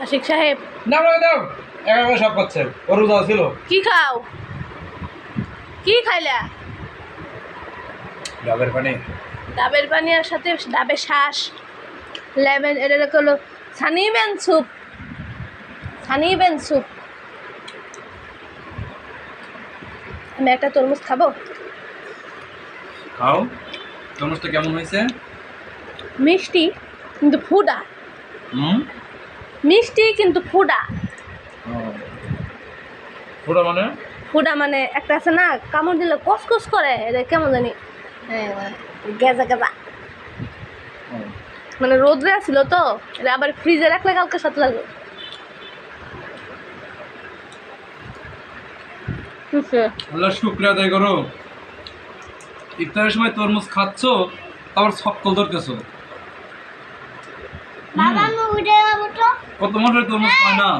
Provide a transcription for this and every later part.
আশিক সাহেব না না দাও একা সব করছে ওর রোজা ছিল কি খাও? কি খাইলা? ডাবের পানি ডাবের পানি আর সাথে ডাবের শ্বাস লেমন, এটা হলো সানিবেন স্যুপ। সানিবেন স্যুপ। আমি একটা তরমুজ খাবো। খাও। তরমুজটা কেমন হয়েছে? মিষ্টি কিন্তু ফুডা। মিষ্টি কিন্তু ফুডা। ওটা মানে ফুডা মানে একটা আছে না, কামড় দিলে কসকস করে, এটা কেমন জানি গেজা গেজা। মানে রোদ্রে ছিল তো, এটা আবার ফ্রিজে রাখলে কালকে সাথে লাগবে। আল্লাহ শুকরিয়া আদায় করো, ইফতারের সময় তরমুজ খাচ্ছ, আবার সকল ধরতেছো। কত মানুষ তরমুজ খায় না।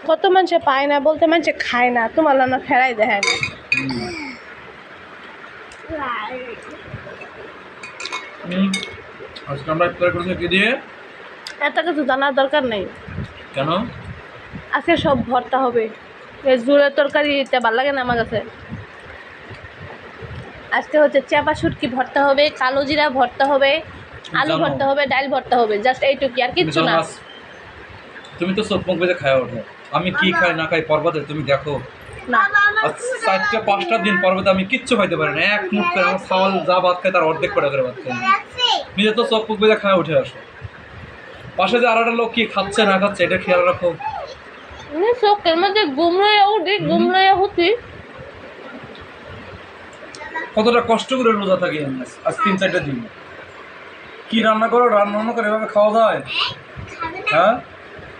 কত মানুষে পায় না বলতে মানুষে খায় না, তোমার না ফেরাই দেয় না। আজকে আমরা ইফতার করেছি কি দিয়ে? এত কিছু জানার দরকার নেই। কেন? আজকে সব ভর্তা হবে। এই জুলের তরকারিটা ভালো লাগে না আমার কাছে। আজকে হচ্ছে চাপা শুটকি ভর্তা হবে, কালো জিরা ভর্তা হবে, আলু ভর্তা হবে, ডাল ভর্তা হবে, জাস্ট এইটুকু, আর কিচ্ছু না। তুমি তো সব মুখ বেঁধে খায় ওঠো, আমি কি খাই না খাই পর্বতে তুমি দেখো না। 4-5টা দিন পর্বতে আমি কিচ্ছু খাইতে পারি না, এক মুখ করে আমার খাওয়াল যা ভাত খাই তার অর্ধেক করে ভাত খাই। নিজে তো সব মুখ বেঁধে খায় উঠে আসো, পাশে যে আর একটা লোক কি খাচ্ছে না খাচ্ছে এটা খেয়াল রাখো। চোখের মধ্যে গুমড়ে উঠি, গুমড়ে উঠি। কতটা কষ্ট করে রোজা থাকি আজ 3-4টা দিন। কি রান্না করো, রান্না করে এভাবে খাওয়া যায়? হ্যাঁ,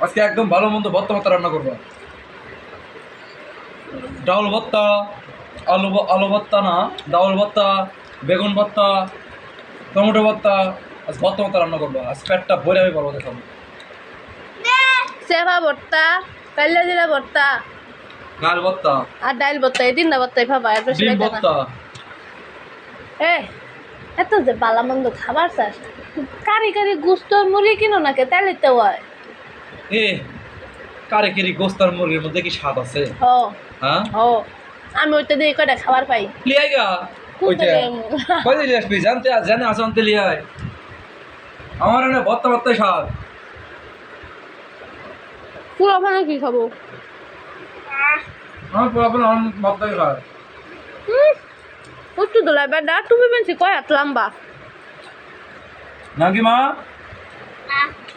আজকে একদম ভালো মন্দ ভর্তা ভর্তা রান্না করবো। ডাউল ভর্তা, আলু ভর্তা না, ডাউল ভর্তা, বেগুন ভর্তা, টমেটো ভর্তা, আজ ভর্তা ভর্তা রান্না করবো। আজ পেটটা ভরে আমি পারবো দেখাবো। সেভা ভর্তা, কাল্লা জিরা ভর্তা, ডাল ভর্তা আর ডাইল ভর্তা, এই তিনটা ভর্তাই ভাবা। ডিম ভর্তা। এত যে বালা মন্দ খাবার চাস, কারি কারি গুস্ত মুরগি কিনো নাকি তাহলে তো হয়। কারে কেরি গোস্তার মুরগির মধ্যে কি স্বাদ আছে? ও হ্যাঁ, ও, আমি ওইটা দিয়ে কয়টা খাবার পাই। লিয়াইগা ওইটা কই দিলি আসবি জানতে জানে আসতে লিয়াই আমার এনে ভর্তা ভর্তা স্বাদ। পুরো ওখানে কি খাবো? আমার পুরাপুরি ভর্তাই খায়। একটু দোলাই বেডা, তুমি বেশি কয় হাত লম্বা নাকি মা?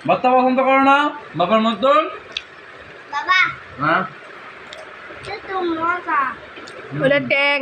ভর্তা পছন্দ করো না বাবার মতন? হ্যাঁ, ওটা ট্যাং।